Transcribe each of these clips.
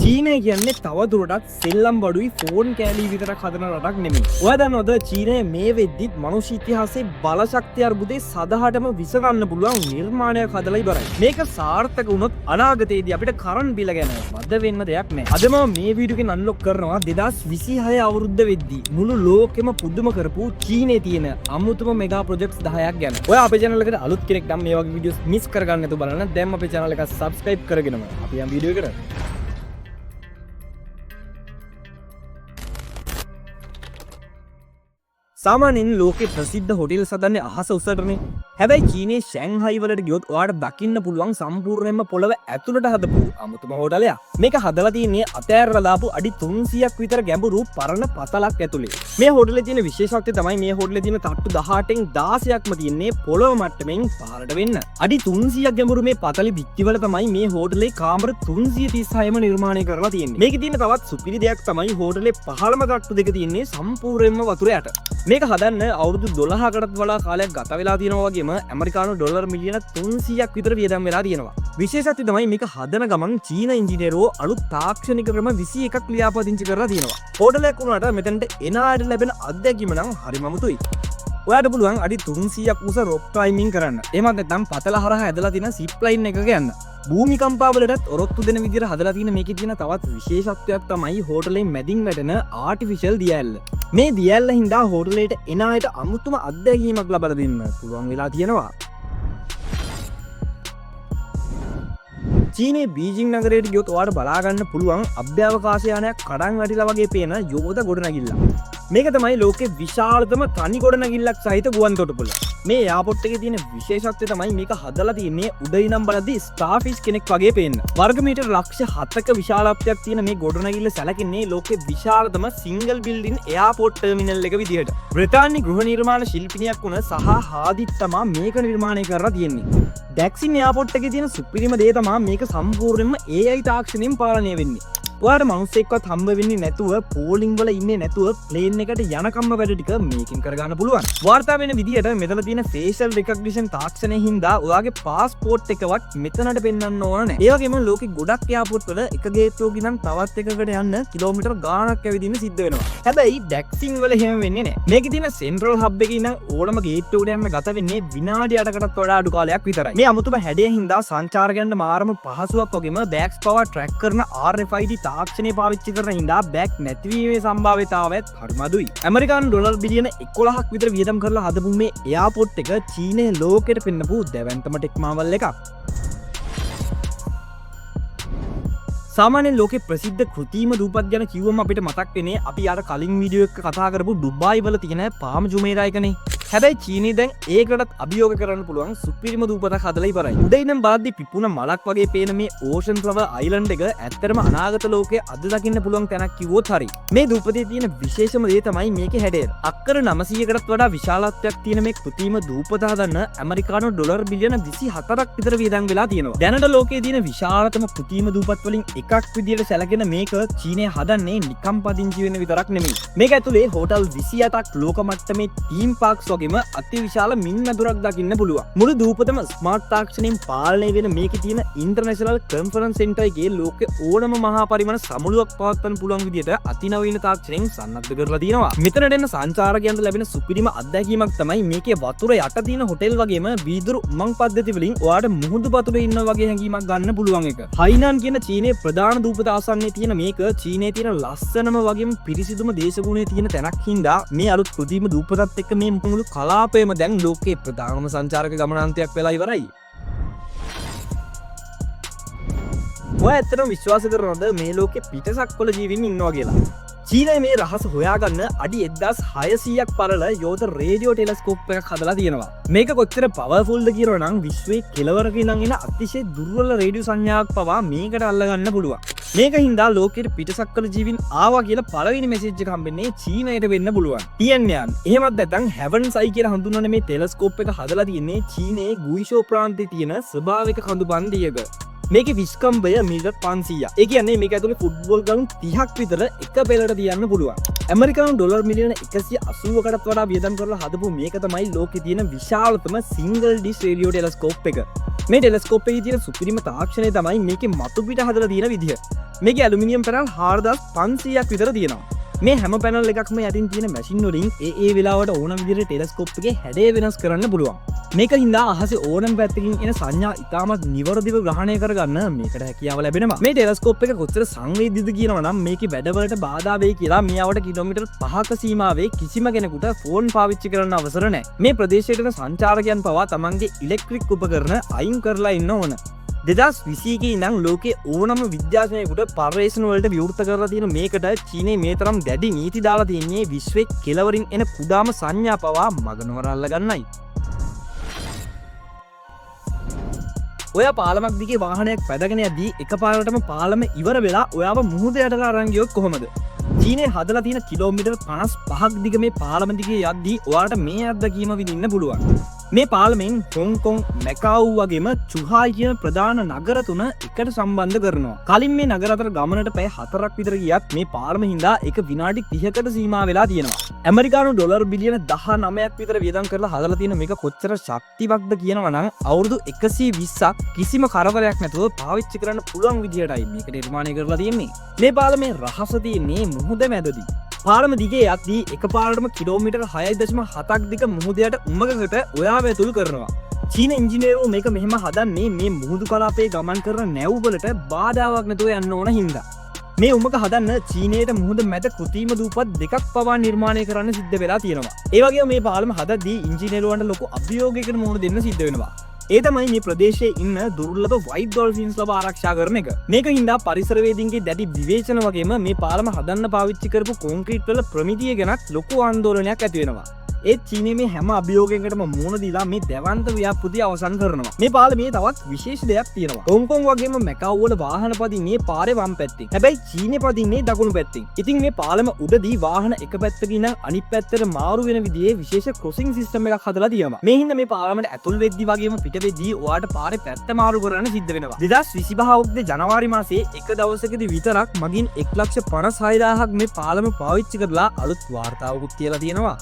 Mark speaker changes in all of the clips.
Speaker 1: චීනය කියන්නේ තවදුරටත් සෙල්ලම් බඩුයි ෆෝන් කෑලි විතරක් හදන රටක් නෙමෙයි. ඔයා දන්නවද චීනය මේ වෙද්දිත් මනුෂ්‍ය ඉතිහාසයේ බල ශක්තිය අර්බුදේ සදහටම විසඳන්න පුළුවන් නිර්මාණයක් හදලා ඉවරයි. මේක සාර්ථක වුණොත් අනාගතයේදී අපිට කරන් බිල ගැන වද වෙන්න දෙයක් නැහැ. අද මම මේ වීඩියෝ එකෙන් අන්ලොක් කරනවා 2026 අවුරුද්ද වෙද්දී මුළු ලෝකෙම පුදුම කරපු චීනයේ තියෙන අමුතුම මෙගා ප්‍රොජෙක්ට්ස් 10ක් ගැන. ඔයා අපේ channel එකට අලුත් කෙනෙක් නම් මේ වගේ වීඩියෝස් මිස් කරගන්න නැතුව බලන්න. දැන් අපේ channel එක subscribe කරගෙනම අපි යම් වීඩියෝ එකට. සාමාන්‍යයෙන් ලෝකේ ප්‍රසිද්ධ හොටෙල් සදන්නේ අහස උසටනේ. හැබැයි චීනයේ ෂැන්හයි වලට ගියොත් ඔයාලට දකින්න පුළුවන් සම්පූර්ණයෙන්ම පොළව ඇතුළට හදපු අමුතුම හොටලයක්. මේක හදලා තියෙන්නේ අතෑරලා දාපු අඩි 300ක් විතර ගැඹුරු පරණ පතලක් ඇතුලේ. මේ හොටලේ තියෙන විශේෂත්වය තමයි මේ හොටලේ තියෙන තට්ටු 18න් 16ක්ම තියෙන්නේ පොළව මට්ටමින් පාරට වෙන්න. අඩි 300ක් ගැඹුරු මේ පතලේ පිටිවල තමයි මේ හොටලේ කාමර 336ම නිර්මාණය කරලා තියෙන්නේ. මේකේ තියෙන තවත් සුපිරි දෙයක් තමයි හොටලේ පහළම තට්ටු දෙක තියෙන්නේ සම්පූර්ණයෙන්ම වතුර යට. මේක හදන්න අවුරුදු 12කටත් වඩා කාලයක් ගත වෙලා තියෙනවා වගේම ඇමරිකානු ඩොලර් මිලියන 300ක් විතර වියදම් වෙලා තියෙනවා. විශේෂත්වය තමයි මේක හදන ගමන් චීන ඉංජිනේරුවෝ අලුත් තාක්ෂණික ක්‍රම 21ක් ලියාපදිංචි කරලා තියෙනවා. හොටලයක් වුණාට මෙතනට එන අයට ලැබෙන අත්දැකීම නම් හරිම අමුතුයි. ඔයාට පුළුවන් අඩි 300ක් උස රොක් ක්ලයිම්බින් කරන්න. එහෙමත් නැත්නම් පතල හරහා ඇදලා තියෙන සිප් ලයින් එකක යන්න. භූමිකම්පාවලටත් ඔරොත්තු දෙන විදිහට හදලා තියෙන මේකේ තියෙන තවත් විශේෂත්වයක් තමයි හෝටලේ මැදින් වැටෙන ආටිෆිෂල් දියඇල්ල. මේ දියඇල්ල හින්දා හෝටලේට එන අයට අමුතුම අත්දැකීමක් ලබා දෙන්න පුළුවන් වෙලා තියෙනවා. චීනයේ බීජිං නගරයට ගියොත් ඔයාලට බලා ගන්න පුළුවන් අභ්‍යවකාශ යානයක් කඩන් වැටිලා වගේ පේන යෝධ ගොඩනැගිල්ල. මේක තමයි ලෝකේ විශාලතම තනි ගොඩනැගිල්ලක් සහිත ගුවන් තොටුපළ. මේ එයාපෝට් එකේ තියෙන විශේෂත්වය තමයි මේක හදලා තියෙන්නේ උඩ ඉනම් බලද්දී ස්ටාර්ෆිෂ් කෙනෙක් වගේ පේන්න. වර්ග මීටර් ලක්ෂ 7ක විශාලත්වයක් තියෙන මේ ගොඩනැගිල්ල සැලකෙන්නේ ලෝකේ විශාලතම සිංගල් බිල්ඩින් එයාපෝට් ටර්මිනල් එක විදිහට. බ්‍රිතාන්‍ය ගෘහ නිර්මාණ ශිල්පිනියක් වුණ සහ හාදිත් තමා මේක නිර්මාණය කරලා තියෙන්නේ. ඩැක්සින් එයාපෝට් එකේ තියෙන සුපිරිම දේ තමයි මේක සම්පූර්ණයෙන්ම AI තාක්ෂණයෙන් පාලනය වෙන්නේ. ඔයාට මනුස්සෙක්වත් හම්බ වෙන්නේ නැතුව පෝලිං වල ඉන්නේ නැතුව ප්ලේන් එකට යනකම්ම වැඩ ටික මේකෙන් කරගන්න පුළුවන්. වාර්තා වෙන විදිහට මෙතන තියෙන ෆේෂල් රිකග්නිෂන් තාක්ෂණය හින්දා ඔයාගේ පාස්පෝර්ට් එකවත් මෙතනට පෙන්වන්න ඕන නැහැ. ඒ වගේම ලෝකෙ ගොඩක් එයාපෝට් වල එක ගේට්ටුවකින් නම් තවත් එකකට යන්න කිලෝමීටර් ගාණක් ඇවිදින්න සිද්ධ වෙනවා. හැබැයි ඩැක්සින් වල එහෙම වෙන්නේ නැහැ. මේකේ තියෙන සෙන්ට්‍රල් හබ් එකේ ඉන්න ඕනම ගේට්ටුවකට යන්න ගත වෙන්නේ විනාඩි 8කටත් වඩා අඩු කාලයක් විතරයි. මේ අමුතුම හැඩය හින්දා සංචාරකයන්ට මාරම පහසුවක් වගේම බෑග්ස් පවා ට්‍රැක් කරන RFID තාක්ෂණය පාවිච්චි කරන හින්දා බෑග් නැතිවීමේ සම්භාව්‍යතාවයත් හරිම අඩුයි. ඇමරිකානු ඩොලර් බිලියන 11ක් විතර වියදම් කරලා හදපු මේ එයාපෝට් එක චීනයේ ලෝකෙට පෙන්නපු දැවැන්තම ටෙක්මාවල් එකක්. සාමාන්‍යයෙන් ලෝකේ ප්‍රසිද්ධ කෘතිම දූපත් ගැන කිව්වම අපිට මතක් වෙන්නේ අපි අර කලින් වීඩියෝ එක කතා කරපු ඩුබායි වල තියෙන පාම ජුමේරා එකනේ. හැබැයි චීනය දැන් ඒකටත් අභියෝග කරන්න පුළුවන් සුපිරිම දූපතක් හදලා ඉවරයි. උඩ ඉඳන් බලද්දි පිපුණ මලක් වගේ පේන මේ ඕෂන් ෆ්ලවර් අයිලන්ඩ් එක ඇත්තටම අනාගත ලෝකයේ අද දකින්න පුළුවන් තැනක් කිව්වොත් හරි. මේ දූපතේ තියෙන විශේෂම දේ තමයි මේකේ හැඩය. අක්කර 900කටත් වඩා විශාලත්වයක් තියෙන මේ කෘතිම දූපත හදන්න ඇමරිකානු ඩොලර් බිලියන 24ක් විතර වියදම් වෙලා තියෙනවා. දැනට ලෝකයේ තියෙන විශාලතම කෘතිම දූපත් වලින් එකක් විදියට සැලකෙන මේක චීනය හදන්නේ නිකම් පදිංචි වෙන විතරක් නෙමෙයි. මේක ඇතුලේ හෝටල් 28ක් ලෝක මට්ටමේ තීම් පාක්ස් වගේම අති විශාල මින්මැදුරක් දකින්න පුළුවන්. මුළු දූපතම ස්මාර්ට් තාක්ෂණයෙන් පාලනය වෙන මේකේ තියෙන ඉන්ටර්නැෂනල් කන්ෆරන්ස් සෙන්ටර් එකේ ලෝකේ ඕනම මහා පරිමාණ සමුළුවක් පවත්වන්න පුළුවන් විදියට අතිනවීන තාක්ෂණයෙන් සන්නද්ධ කරලා තියෙනවා. මෙතනට එන සංචාරකයන්ට ලැබෙන සුපිරිම අත්දැකීමක් තමයි මේකේ වතුර යට තියෙන හොටෙල් වගේම වීදුරු උමං පද්ධති වලින් ඔයාලට මුහුදු පතුලේ ඉන්න වගේ හැඟීමක් ගන්න පුළුවන් එක. හයිනන් කියන චීනයේ ප්‍රධාන දූපත ආසන්නයේ තියෙන මේක චීනයේ තියෙන ලස්සනම වගේම පිරිසිදුම දේශගුණයේ තියෙන තැනක් හින්දා මේ අලුත් කෘතිම දූපතත් එක්ක මේ මුළු කලාපයම දැන් ලෝකේ ප්‍රධානම සංචාරක ගමනාන්තයක් වෙලා ඉවරයි. ඔය ඇත්තටම විශ්වාස කරනවද මේ ලෝකේ පිටසක්වල ජීවීන් ඉන්නවා කියලා? චීනය මේ රහස හොයාගන්න අඩි 1600ක් පරල යෝධ රේඩියෝ ටෙලස්කෝප් එකක් හදලා තියෙනවා. මේක කොච්චර පවර්ෆුල්ද කියනවා නම් විශ්වයේ කෙළවරක ඉඳන් එන අතිශය දුර්වල රේඩියෝ සංඥාවක් පවා මේකට අල්ලගන්න පුළුවන්. මේක හින්දා ලෝකෙට පිටසක්වල ජීවීන් ආවා කියලා පළවෙනි මෙසේජ් එක හම්බෙන්නේ චීනයට වෙන්න පුළුවන්. තියන්යන්. එහෙමත් නැත්නම් හැවන්ස් අයි කියලා හඳුන්වන මේ ටෙලස්කෝප් එක හදලා තියෙන්නේ චීනයේ ගුයිෂෝ ප්‍රාන්තයේ තියෙන ස්වභාවික කඳු බන්දියක. මේක විස්කම්බය මීටර් 500. ඒ කියන්නේ මේක ඇතුලේ ෆුට්බෝල් ගම් 30ක් විතර එක පෙළට තියන්න පුළුවන්. ඇමරිකානු ඩොලර් මිලියන 180කටත් වඩා වියදම් කරලා හදපු මේක තමයි ලෝකේ තියෙන විශාලතම සිංගල් ඩිෂ් රේඩියෝ ටෙලස්කෝප් එක. මේ ටෙලස්කෝප් එකේ තියෙන සුපිරිම තාක්ෂණය තමයි මේකේ මතු පිට හදලා තියෙන විදිහ. මේකේ ඇලුමිනියම් පැනල් 4500ක් විතර තියෙනවා. මේ හැම පැනල් එකක්ම යටින් තියෙන මැෂින් වලින් ඒ වෙලාවට ඕන විදිහට ටෙලස්කෝප් එකේ හැඩය වෙනස් කරන්න පුළුවන්. මේක හින්දා අහසේ ඕනම පැත්තකින් එන සංඥා ඉතාමත් නිවැරදිව ග්‍රහණය කරගන්න මේකට හැකියාව ලැබෙනවා. මේ ටෙලස්කෝප් එක කොච්චර සංවේදීද කියනවා නම් මේකේ වැඩවලට බාධා වෙයි කියලා මෙයාවට කිලෝමීටර් 5ක සීමාවේ කිසිම කෙනෙකුට ෆෝන් පාවිච්චි කරන්න අවසර නැහැ. මේ ප්‍රදේශයට එන සංචාරකයන් පවා තමන්ගේ ඉලෙක්ට්‍රික් උපකරණ අයින් කරලා ඉන්න ඕන. 2021 ඉඳන් ලෝකේ ඕනම විද්‍යාඥයෙකුට පර්යේෂණ වලට විවෘත කරලා තියෙන මේකට චීනයේ මේ තරම් දැඩි නීති දාලා තියන්නේ විශ්වයේ කෙළවරින් එන කුඩාම සංඥා පවා මගනවර අල්ලගන්නයි. ඔයා පාලමක් දිගේ වාහනයක් පැදගෙන යද්දී එකපාරටම පාලම ඉවර වෙලා ඔයාව මුහුද යටලා අරන් ගියොත් කොහමද? චීනයේ හදලා තියෙන කිලෝමීටර් 55ක් දිග මේ පාලම දිගේ යද්දී ඔයාලට මේ අත්දැකීම විඳින්න පුළුවන්. මේ පාලමෙන් හොංකොං මැකාව් වගේම චුහායි කියන ප්‍රධාන නගර තුන එකට සම්බන්ධ කරනවා. කලින් මේ නගර අතර ගමනට පැය 4ක් විතර ගියත් මේ පාලම හින්දා එක විනාඩි 30කට සීමා වෙලා තියෙනවා. ඇමරිකානු ඩොලර් බිලියන 19ක් විතර වියදම් කරලා හදලා තියෙන මේක කොච්චර ශක්තිවත්ද කියනවා නම් අවුරුදු 120ක් කිසිම කරදරයක් නැතුව පාවිච්චි කරන්න පුළුවන් විදියටයි මේක නිර්මාණය කරලා තියෙන්නේ. මේ පාලමේ රහස තියෙන්නේ මුහුද මැදදී. පාලම දිගේ යද්දී එකපාරටම කිලෝමීටර් 6.7ක් දිග මුහුදයට උමගකට ඔයාව ඇතුල් කරනවා. චීන ඉංජිනේරුවෝ මේක මෙහෙම හදන්නේ මේ මුහුදු කලාපයේ ගමන් කරන නැව්වලට බාධාවක් නැතුව යන්න ඕන හින්දා. මේ උමග හදන්න චීනයට මුහුද මැද කෘත්‍රිම දූපත් දෙකක් පවා නිර්මාණය කරන්න සිද්ධ වෙලා තියෙනවා. ඒ වගේම මේ පාලම හදද්දී ඉංජිනේරුවන්ට ලොකු අභියෝගයකට මුහුණ දෙන්න සිද්ධ වෙනවා. ඒ තමයි මේ ප්‍රදේශයේ ඉන්න දුර්ලභ වයිට් ඩොල්ෆින්ස් ලව ආරක්ෂා කරන එක. මේක හින්දා පරිසරවේදීන්ගේ දැඩි විවේචන වගේම මේ පාලම හදන්න පාවිච්චි කරපු කොන්ක්‍රීට් වල ප්‍රමිතිය ගැනත් ලොකු ආందోලනයක් ඇති වෙනවා. ඒත් චීනයේ මේ හැම අභියෝගයකටම මුහුණ දීලා මේ දැවන්ත ව්‍යාපෘතිය අවසන් කරනවා. මේ පාලමේ තවත් විශේෂ දෙයක් තියෙනවා. හොංකොං වගේම මැකාව් වල වාහන පදින්නේ පාරේ වම් පැත්තෙන්. හැබැයි චීනේ පදින්නේ දකුණු පැත්තෙන්. ඉතින් මේ පාලම උඩදී වාහන එක පැත්තකින් ඉඳන් අනිත් පැත්තට මාරු වෙන විදිහේ විශේෂ ක්‍රොසින් සිස්ටම් එකක් හදලා තියෙනවා. මේ හින්දා මේ පාලමට ඇතුල් වෙද්දි වගේම පිට වෙද්දි ඔයාට පාරේ පැත්ත මාරු කරන්න සිද්ධ වෙනවා. 2025 අවුරුද්දේ ජනවාරි මාසයේ එක දවසකදී විතරක් මගින් 1,56,000ක් මේ පාලම පාවිච්චි කරලා අලුත් වාර්තාවකුත් කියලා තියෙනවා.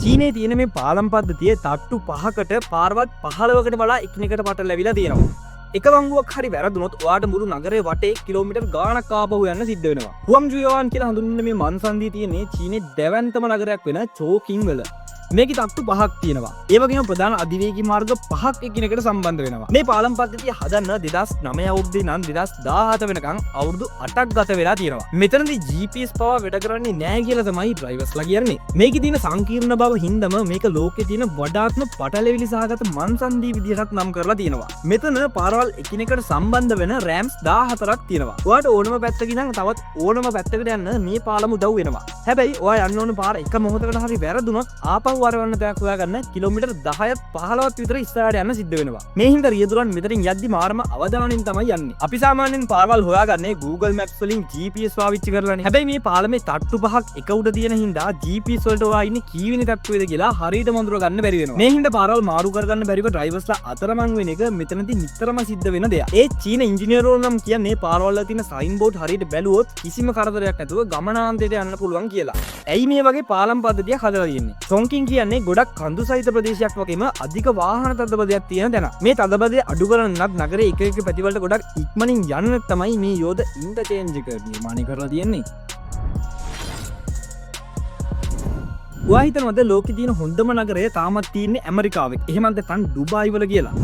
Speaker 1: චීනයේ තියෙන මේ පාලම් පද්ධතිය තට්ටු 5කට පාරවත් 15කට වඩා එකිනෙකට පටල ලැබිලා තියෙනවා. එක වංගුවක් හරි වැරදුනොත් ඔයාට මුළු නගරේ වටේ කිලෝමීටර් ගාණක් ආපහු යන්න සිද්ධ වෙනවා. හුවම්ජුයාන් කියලා හඳුන්වන මේ මන්සන්දියේ තියෙන්නේ චීනයේ දැවැන්තම නගරයක් වෙන චෝකින් වල. මේකේ තට්ටු 5ක් තියෙනවා. ඒ වගේම ප්‍රධාන අධිවේගී මාර්ග 5ක් එකිනෙකට සම්බන්ධ වෙනවා. මේ පාලම් පද්ධතිය හදන්න 2009 අවුරුද්දේ නම් 2017 වෙනකන් අවුරුදු 8ක් ගත වෙලා තියෙනවා. මෙතනදී GPS පවා වැඩ කරන්නේ නැහැ කියලා තමයි ඩ්‍රයිවර්ස්ලා කියන්නේ. මේකේ තියෙන සංකීර්ණ බව හින්දම මේක ලෝකේ තියෙන වඩාත්ම පටලැවිලි සහගත මන්සන්දී විදිහට නම් කරලා තියෙනවා. මෙතන පාරවල් එකිනෙකට සම්බන්ධ වෙන රෑම්ස් 14ක් තියෙනවා. ඔයාට ඕනම පැත්තකින් නම් තවත් ඕනම පැත්තකට යන්න මේ පාලම උදව් වෙනවා. හැබැයි ඔයා යන්න ඕන පාර එක මොහොතකට හරි වැරදුනොත් ආපහු වරවන්න දෙයක් හොයාගන්න කිලෝමීටර් 10ක් 15ක් විතර ඉස්සරහට යන්න සිද්ධ වෙනවා. මේ හින්දා රියදුරන් මෙතනින් යද්දි මාරම අවධානයෙන් තමයි යන්නේ. අපි සාමාන්‍යයෙන් පාරවල් හොයාගන්නේ Google Maps වලින් GPS පාවිච්චි කරලානේ. හැබැයි මේ පාලමේ තට්ටු 5ක් එක උඩ තියෙන හින්දා GPS වලට ඔයා ඉන්නේ කීවෙනි තට්ටුවේද කියලා හරියට මඳුර ගන්න බැරි වෙනවා. මේ හින්දා පාරවල් මාරු කරගන්න බැරිව ඩ්‍රයිවර්ස්ලා අතරමං වෙන එක මෙතනදී නිතරම සිද්ධ වෙන දෙයක්. ඒ චීන ඉංජිනේරුවෝ නම් කියන්නේ පාරවල් වල තියෙන සයින් බෝඩ් හරියට බැලුවොත් කිසිම කරදරයක් නැතුව ගමනාන්තයට යන්න පුළුවන් කියලා. ඇයි මේ වගේ පාලම් පද්ධතියක් හදලා තියෙන්නේ? චොන්කින් කියන්නේ ගොඩක් කඳු සහිත ප්‍රදේශයක් වගේම අධික වාහන තදබදයක් තියෙන තැන. මේ තදබදය අඩු කරන්නත් නගරේ එක එක පැතිවලට ගොඩක් ඉක්මනින් යන්න තමයි මේ යෝධ ඉන්ටර්චේන්ජ් එක නිර්මාණය කරලා තියෙන්නේ. ඔයා හිතනවද ලෝකේ තියෙන හොඳම නගරය තාමත් තියෙන්නේ ඇමරිකාවේ? එහෙම නැත්නම් ඩුබායි වල කියලා?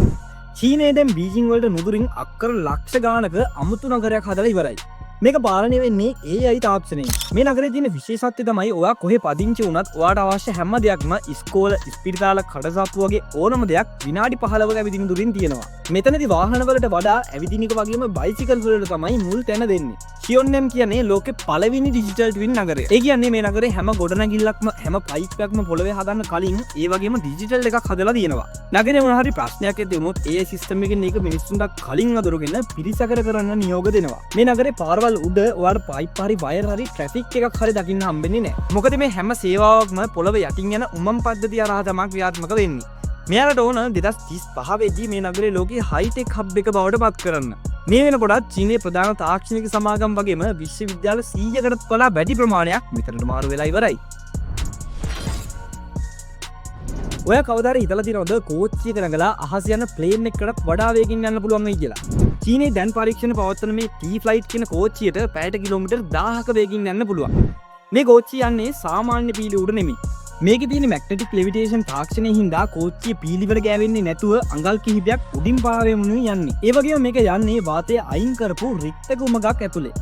Speaker 1: චීනයේ දැන් බීජිං වලට නුදුරින් අක්කර ලක්ෂ ගානක අමුතු නගරයක් හදලා ඉවරයි. මේක පාලනය වෙන්නේ AI තාක්ෂණයෙන්. මේ නගරේ තියෙන විශේෂත්වය තමයි ඔයා කොහේ පදිංචි වුණත් ඔයාට අවශ්‍ය හැම දෙයක්ම ඉස්කෝල, ස්පිරිතාල, කඩසාප්පු වගේ ඕනම දෙයක් විනාඩි 15ක ඇවිදින දුරින් තියෙනවා. මෙතනදී වාහන වලට වඩා ඇවිදින එක වගේම බයිසිකල් වලට තමයි මුල් තැන දෙන්නේ. Xionnam කියන්නේ ලෝකේ පළවෙනි ඩිජිටල් ට්වින් නගරය. ඒ කියන්නේ මේ නගරේ හැම ගොඩනැගිල්ලක්ම හැම පයිප් එකක්ම පොළවේ හදන්න කලින් ඒ වගේම ඩිජිටල් එකක් හදලා තියෙනවා. නගරේ මොන හරි ප්‍රශ්නයක් ඇති වුණොත් AI සිස්ටම් එකෙන් ඒක මිනිස්සුන්ට කලින් අඳුරගෙන පිරිසකර කරන්න නියෝග දෙනවා. මේ නගරේ පාරවල් උඩ ඔයාට පයිප් හරි වයර් හරි ට්‍රැෆික් එකක් හරි දකින්න හම්බෙන්නේ නැහැ. මොකද මේ හැම සේවාවක්ම පොළව යටින් යන උමම් පද්ධතිය හරහා තමයි ක්‍රියාත්මක වෙන්නේ. මෙයාලට ඕන 2035 වෙදී මේ නගරේ ලෝකයේ හයිටෙක් හබ් එක බවට පත් කරන්න. මේ වෙනකොටත් චීනයේ ප්‍රධාන තාක්ෂණික සමාගම් වගේම විශ්වවිද්‍යාල 100කටත් වඩා වැඩි ප්‍රමාණයක් මෙතනට මාරු වෙලා ඉවරයි. ඔය කවදාද හිතලා තියෙනවද කෝච්චියක නැගලා අහස යන ප්ලේන් එකකටත් වඩා වේගෙන් යන්න පුළුවන් වෙයි කියලා? චීනයේ දැන් පරීක්ෂණ පවත්වන මේ T-Flight කියන කෝච්චියට පැයට කිලෝමීටර් 1000ක වේගකින් යන්න පුළුවන්. මේ කෝච්චිය යන්නේ සාමාන්‍ය පීලි උඩ නෙමෙයි. මේකේ තියෙන මැග්නටික් ලෙවිටේෂන් තාක්ෂණයෙන් හින්දා කෝච්චිය පීලිවල ගෑවෙන්නේ නැතුව අඟල් කිහිපයක් උඩින් පාවෙමුණු යන්නේ. ඒ වගේම මේක යන්නේ වාතය අයින් කරපු රික්තක උමගක් ඇතුලේ.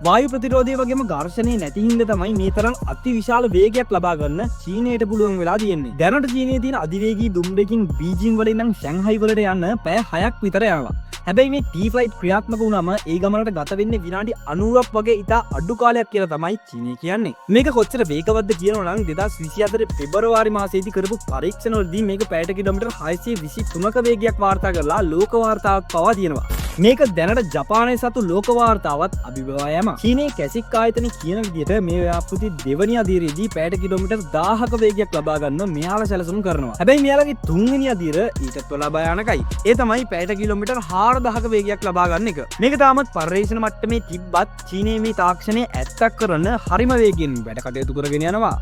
Speaker 1: වායු ප්‍රතිරෝධය වගේම ඝර්ෂණය නැති හින්දා තමයි මේ තරම් අතිවිශාල වේගයක් ලබා ගන්න චීනයට පුළුවන් වෙලා තියෙන්නේ. දැනට චීනයේ තියෙන අධිවේගී දුම්බරකින් බීජිං වලින් නම් ෂැන්හයි වලට යන්න පැය 6ක් විතර යනවා. හැබැයි මේ T-Flight ක්‍රියාත්මක වුණාම ඒ ගමනට ගත වෙන්නේ විනාඩි 90ක් වගේ ඉතා අඩු කාලයක් කියලා තමයි චීනය කියන්නේ. මේක කොච්චර වේගවත්ද කියනවා නම් 2024 පෙබරවාරි මාසයේදී කරපු පරීක්ෂණවලදී මේක පැයට කිලෝමීටර් 623ක වේගයක් වාර්තා කරලා ලෝක වාර්තාවක් පවා තියෙනවා. මේක දැනට ජපානයේ සතු ලෝක වාර්තාවත් අභිබවා යෑම. චීනයේ කැසික් ආයතනය කියන විදිහට මේ ව්‍යාපෘති දෙවැනි අදියරේදී පැයට කිලෝමීටර් 1000ක වේගයක් ලබා ගන්න මෙයාලා සැලසුම් කරනවා. හැබැයි මෙයාලගේ තුන්වෙනි අදියර ඊටත් වඩා භයානකයි. ඒ තමයි පැයට කිලෝමීටර් 4000ක වේගයක් ලබා ගන්න එක. මේක තාමත් පර්යේෂණ මට්ටමේ තිබ්බත් චීනයේ මේ තාක්ෂණය ඇත්තක් කරන්න හරිම වේගෙන් වැඩ කටයුතු කරගෙන යනවා.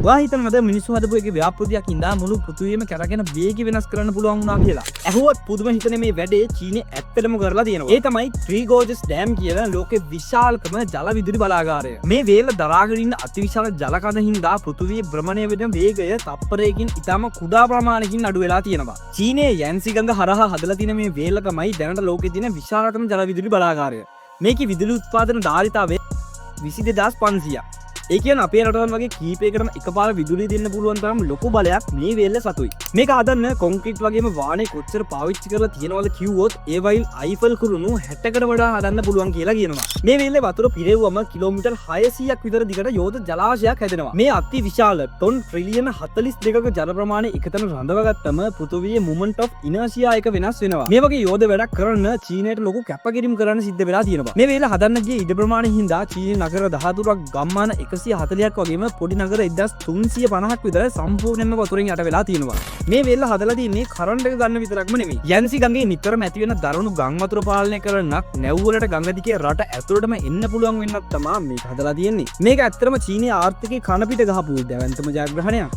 Speaker 1: හිතනවද මිනිස්සු හදපු එක ව්‍යාපෘතියක් ඉඳලා මුළු පෘථිවියම කරගෙන වේගය වෙනස් කරන්න පුළුවන් වුණා කියලා. ඇහුවත් පුදුම හිතනේ මේ වැඩේ චීනයේ ඇත්තටම කරලා තියෙනවා. ඒ තමයි Three Gorges Dam කියලා ලෝකේ විශාලතම ජල විදුලි බලාගාරය. මේ වේල දරාගෙන ඉන්න අතිවිශාල ජල කඳ හින්දා පෘථිවියේ භ්‍රමණය වෙන වේගය තප්පරයකින් ඉතාම කුඩා ප්‍රමාණයකින් අඩු වෙලා තියෙනවා. චීනයේ යැන්සි ගඟ හරහා හදලා තියෙන මේ වේල තමයි දැනට ලෝකේ තියෙන විශාලතම ජල විදුලි බලාගාරය. මේකේ විදුලි උත්පාදන ධාරිතාවය 22500ක්. ඒ කියන්නේ අපේ රටවල් වගේ කීපයකටම එකපාර විදුලිය දෙන්න පුළුවන් තරම් ලොකු බලයක් මේ වේල්ල සතුයි. මේක හදන්න කොන්ක්‍රීට් වගේම වාහනේ කොච්චර පාවිච්චි කරලා තියෙනවද කිව්වොත් ඒ වයින් අයිෆල් කුරුණු 60කට වඩා හදන්න පුළුවන් කියලා කියනවා. මේ වේල්ලේ වතුර පිරෙව්වම කිලෝමීටර් 600ක් විතර දිගට යෝධ ජලාශයක් හැදෙනවා. මේ අති විශාල ටොන් ට්‍රිලියන 42ක ජල ප්‍රමාණය එකතන රඳවගත්තම පෘථිවියේ මොමන්ට් ඔෆ් ඉනර්ෂියා එක වෙනස් වෙනවා. මේ වගේ යෝධ වැඩක් කරන්න චීනයට ලොකු කැපකිරීම කරන්න සිද්ධ වෙලා තියෙනවා. මේ වේල්ල හදන්න ගිය ඉඩ ප්‍රමාණය හින්දා චීන නගර 13ක් ගම්මාන 140ක් වගේම පොඩි නගර 1350ක් විතර සම්පූර්ණයෙන්ම වතුරෙන් යට වෙලා තියෙනවා. මේ වෙල්ල හදලා තින්නේ කරන්ට් එක ගන්න විතරක්ම නෙමෙයි. යැන්සි ගඟේ නිතරම ඇති වෙන දරුණු ගම් වතුර පාලනය කරන්නක් නැව් වලට ගඟ දිගේ රට ඇතුළටම එන්න පුළුවන් වෙන්නත් තමයි මේක හදලා තියෙන්නේ. මේක ඇත්තටම චීනයේ ආර්ථිකේ කන පිට ගහපු දැවැන්තම ජයග්‍රහණයක්.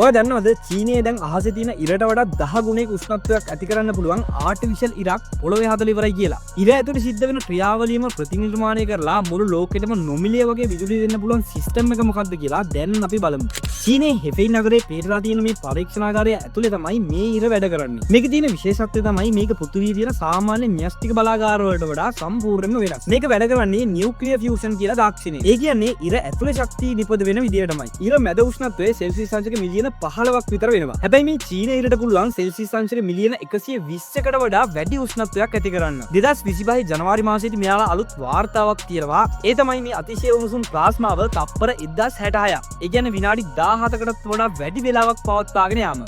Speaker 1: ඔය දන්නවද චීනයේ දැන් අහසේ තියෙන ඉරට වඩා 10 ගුණයක උෂ්ණත්වයක් ඇති කරන්න පුළුවන් ආටිෆිෂල් ඉරක් පොළොවේ හදලා ඉවරයි කියලා. ඉර ඇතුලේ සිද්ධ වෙන ක්‍රියාවලියම ප්‍රතිනිර්මාණය කරලා මුළු ලෝකෙටම නොමිලේ වගේ විදුලිය දෙන්න පුළුවන් සිස්ටම් එක මොකක්ද කියලා දැන් අපි බලමු. චීනයේ හෙෆෙයි නගරේ පිටලා තියෙන මේ පරීක්ෂණාගාරය ඇතුලේ තමයි මේ ඉර වැඩ කරන්නේ. මේකේ තියෙන විශේෂත්වය තමයි මේක පෘථිවියේ තියෙන සාමාන්‍ය න්‍යෂ්ටික බලාගාර වලට වඩා සම්පූර්ණයෙන්ම වෙනස්. මේක වැඩ කරන්නේ නියුක්ලියර් ෆියුෂන් කියලා තාක්ෂණය. ඒ කියන්නේ ඉර ඇතුලේ ශක්තිය නිපද වෙන විදියටමයි. ඉර මැද උෂ්ණත්වය සෙල්සියස් අංශක මිලියන 15ක් විතර වෙනවා. හැබැයි මේ චීනයේ ඉරට පුළුවන් සෙල්සියස් අංශක මිලියන 120කට වඩා වැඩි උෂ්ණත්වයක් ඇති කරන්න. 2025 ජනවාරි මාසයේදී මෙයාලා අලුත් වාර්තාවක් තියනවා. ඒ තමයි මේ අතිශය උණුසුම් ප්ලාස්මාව තප්පර 1066ක්. ඒ කියන්නේ විනාඩි 17කටත් වඩා වැඩි වෙලාවක් පවත්වාගෙන යාම.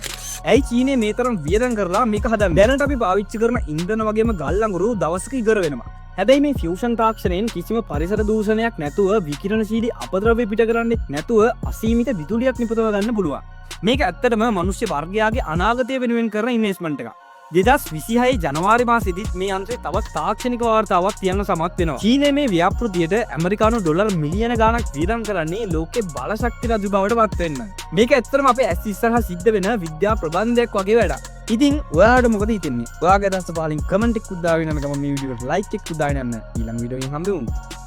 Speaker 1: ඇයි චීනයේ මේ තරම් වියදම් කරලා මේක හදන්නේ? දැනට අපි පාවිච්චි කරන ඉන්ධන වගේම ගල් අඟුරු දවසක ඉවර වෙනවා. හැබැයි මේ ෆියුෂන් තාක්ෂණයෙන් කිසිම පරිසර දූෂණයක් නැතුව විකිරණශීලී අපද්‍රව්‍ය පිට කරන්නේ නැතුව අසීමිත විදුලියක් නිපදව ගන්න පුළුවන්. මේක ඇත්තටම මනුෂ්‍ය වර්ගයාගේ අනාගතය වෙනුවෙන් කරන ඉන්වෙස්ට්මන්ට් එකක්. 2026 ජනවාරි මාසෙදිත් මේ යන්ත්‍රය තවත් තාක්ෂණික වාර්තාවක් තියන්න සමත් වෙනවා. චීනයේ මේ ව්‍යාපෘතියට ඇමරිකානු ඩොලර් මිලියන ගාණක් වියදම් කරන්නේ ලෝකේ බලශක්ති රජු බවට පත් වෙන්න. මේක ඇත්තටම අපේ ඇස් ඉස්සරහා සිද්ධ වෙන විද්‍යා ප්‍රබන්ධයක් වගේ වැඩක්. ඉතින් ඔයාලට මොකද හිතෙන්නේ? ඔයාගේ අදහස් වලින් කමෙන්ට් එකක් දාගෙන යන්න ගමන් මේ වීඩියෝට ලයික් එකක් දාගෙන යන්න. ඊළඟ වීඩියෝ එකෙන් හම්බෙමු.